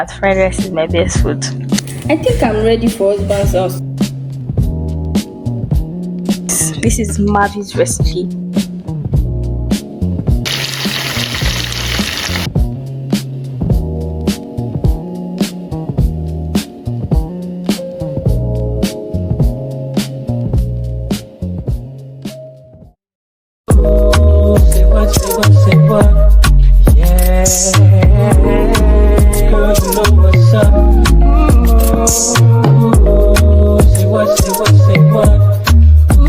That fried rice is my best food. I think I'm ready for husband's house. This is Marvy's recipe. Say what? Yeah, girl, you know what's up. Ooh, say what? Ooh,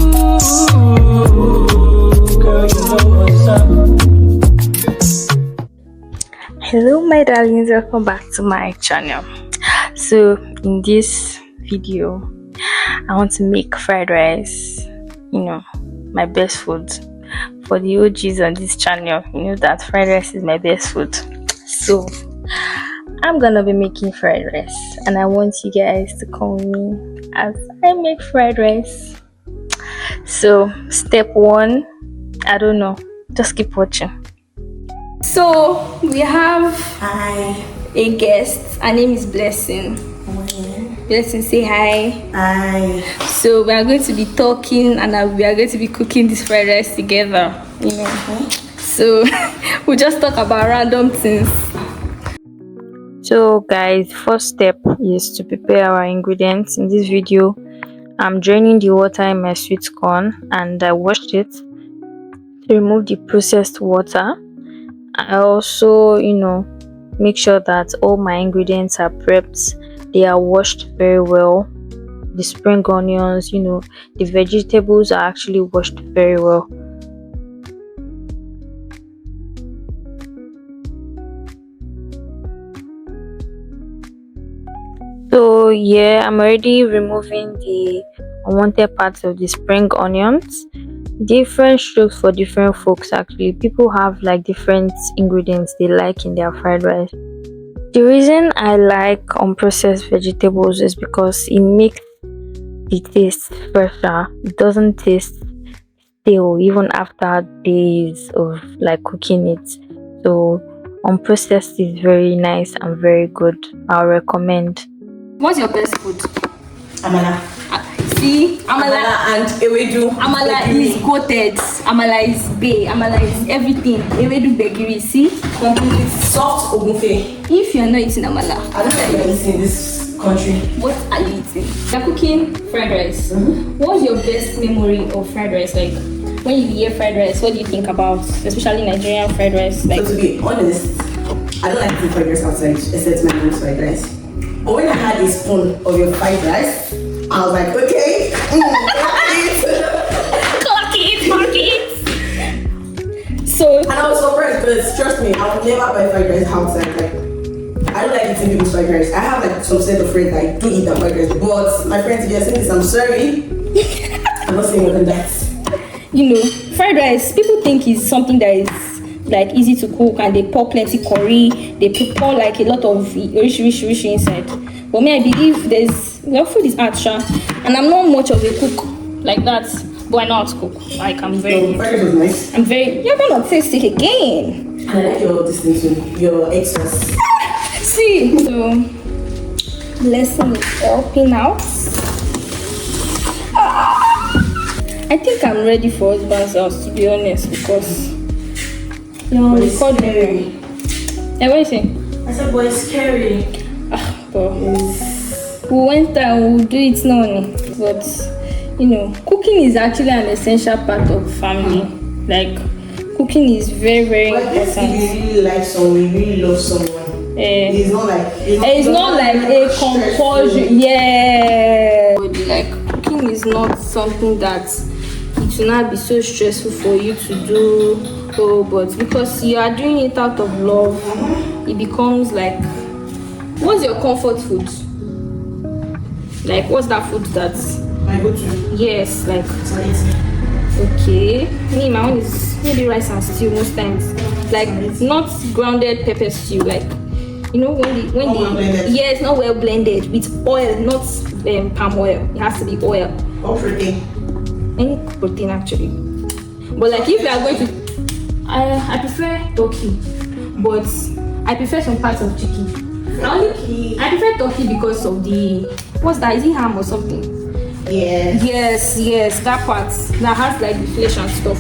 girl, you know what's up. Hello my darlings, welcome back to my channel. So in this video I want to make fried rice, my best food. For the OGs on this channel, you know that fried rice is my best food. So I'm gonna be making fried rice and I want you guys to come with me as I make fried rice. So step one, I don't know, just keep watching. So we have a guest. Her name is Blessing. Blessing, say hi. Hi. So we are going to be talking and we are going to be cooking this fried rice together. So we'll just talk about random things. So guys, first step is to prepare our ingredients. In this video I'm draining the water in my sweet corn and I washed it to remove the processed water. I also make sure that all my ingredients are prepped, they are washed very well. The spring onions, the vegetables are actually washed very well. So yeah, I'm already removing the unwanted parts of the spring onions. Different strokes for different folks. Actually, people have like different ingredients they like in their fried rice. The reason I like unprocessed vegetables is because it makes the taste fresher. It doesn't taste stale even after days of like cooking it. So unprocessed is very nice and very good. I'll recommend. What's your best food? Amala. See, Amala and ewedu. Amala is goated. Amala is bay. Amala is everything. Ewedu begiri. See, Completely soft ogunfe. if you're not eating Amala, I don't think you're eating in this country. what are you eating? You're cooking fried rice. What's your best memory of fried rice? Like when you hear fried rice, what do you think about, especially Nigerian fried rice? Like, So to be honest, I don't like eating fried rice outside, except my mom's fried rice. But when I had a spoon of your fried rice, I was like, okay, clock it. So and I was surprised because trust me, I would never buy fried rice outside. Like, I don't like eating people's fried rice. I have like some set of friends that do eat that fried rice, but my friends, if you're saying this, I'm sorry. I'm not saying more than that. fried rice, people think is something that is like easy to cook and they pour plenty curry, they pour like a lot of rich inside. But me, I believe food is art, and I'm not much of a cook like that, but I know how to cook. Like I'm very Fried rice was nice. you're gonna taste it again. And I like your distinction, your extras. See, so Blessing is helping out. I think I'm ready for husband's house, to be honest, because But it's scary. Hey, what are you saying? I said, boy, it's scary. But we went and we'll do it now. But cooking is actually an essential part of family. Like cooking is very, very But if important. you really like someone, you really love someone, it's not like It's not like a compulsion. Yeah. Like cooking is not something that it will not be so stressful for you to do. But because you are doing it out of love, it becomes like, what's your comfort food? Like, what's that food that's my go-to? yes, like Spaghetti. okay. Me, my own is maybe rice and stew most times. Like not grounded pepper stew, like when Not well blended. yes, not well blended with oil, not palm oil. It has to be oil. Or protein. Any protein actually. But like if you are going to I prefer turkey, but I prefer some parts of chicken. I prefer turkey because of the what's that? Is it ham or something? Yes, that part that has like the flesh and stuff.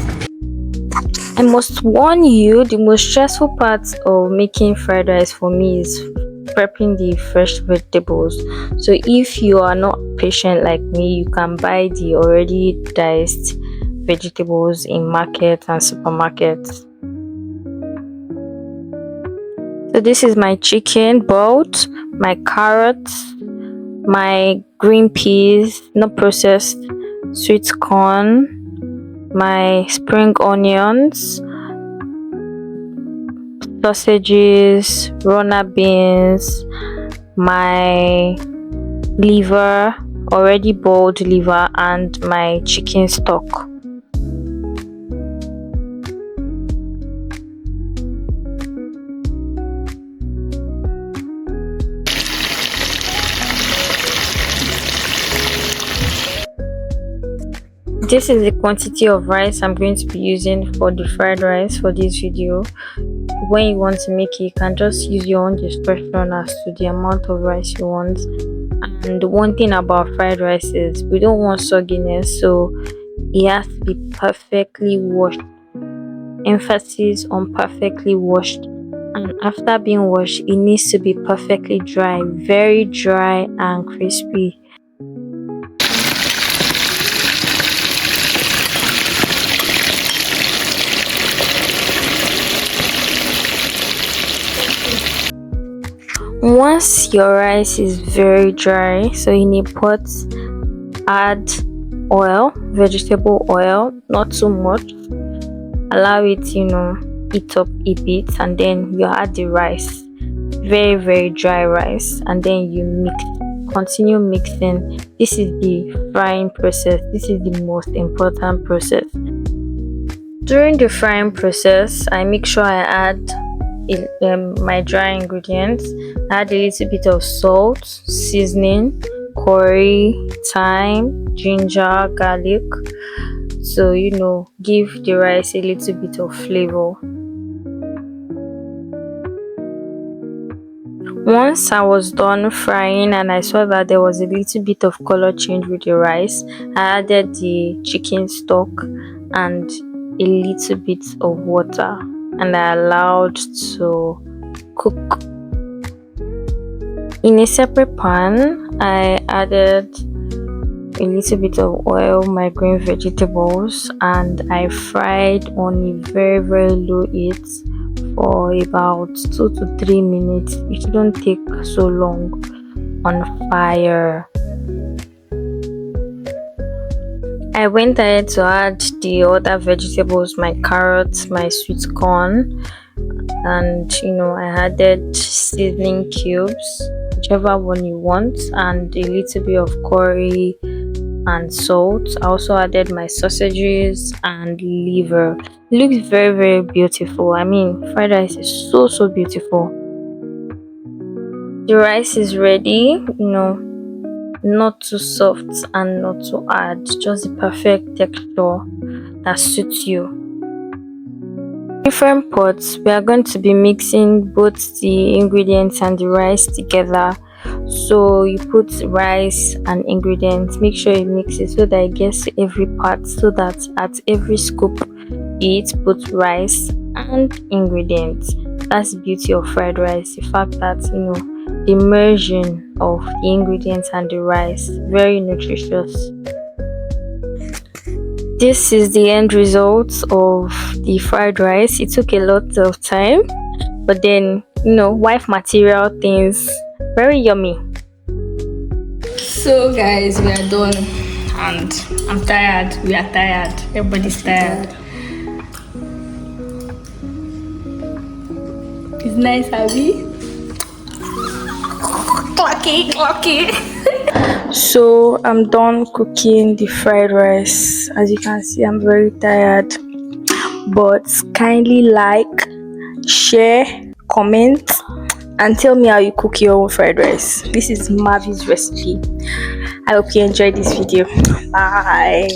I must warn you, the most stressful part of making fried rice for me is prepping the fresh vegetables. So if you are not patient like me, you can buy the already diced vegetables in markets and supermarkets. So this is my chicken boiled, my carrots, my green peas, not processed, sweet corn, my spring onions, sausages, runner beans, my liver, already boiled liver, and my chicken stock. This is the quantity of rice I'm going to be using for the fried rice for this video. When you want to make it, you can just use your own discretion as to the amount of rice you want. And one thing about fried rice is we don't want sogginess, so it has to be perfectly washed. Emphasis on perfectly washed. And after being washed, it needs to be perfectly dry, very dry and crispy. Once your rice is very dry, so in a pot, add oil, vegetable oil, not too much. Allow it, heat up a bit, and then you add the rice, very very dry rice, and then you mix. Continue mixing. This is the frying process. This is the most important process. During the frying process, I make sure I add my dry ingredients. Add a little bit of salt, seasoning, curry, thyme, ginger, garlic, so give the rice a little bit of flavor. Once I was done frying and I saw that there was a little bit of color change with the rice, I added the chicken stock and a little bit of water, and I allowed to cook. In a separate pan, I added a little bit of oil, my green vegetables, and I fried on a very very low heat for about 2 to 3 minutes. It shouldn't take so long on fire. I went ahead to add the other vegetables, my carrots, my sweet corn, and I added seasoning cubes, whichever one you want, and a little bit of curry and salt. I also added my sausages and liver. It looks very very beautiful. I mean, fried rice is so beautiful. The rice is ready, not too soft and not too hard, just the perfect texture that suits you. Different pots, we are going to be mixing both the ingredients and the rice together. So you put rice and ingredients, make sure you mix it so that it gets to every part, so that at every scoop you eat both rice and ingredients. That's the beauty of fried rice, the fact that the immersion of the ingredients and the rice, very nutritious. This is the end result of the fried rice. It took a lot of time, but then wife material things, very yummy. So guys, we are done and I'm tired. We are tired. Everybody's tired. It's nice, Abby. Clocky. So I'm done cooking the fried rice. As you can see, I'm very tired, but kindly like, share, comment, and tell me how you cook your own fried rice. This is Marvy's recipe. I hope you enjoyed this video. Bye.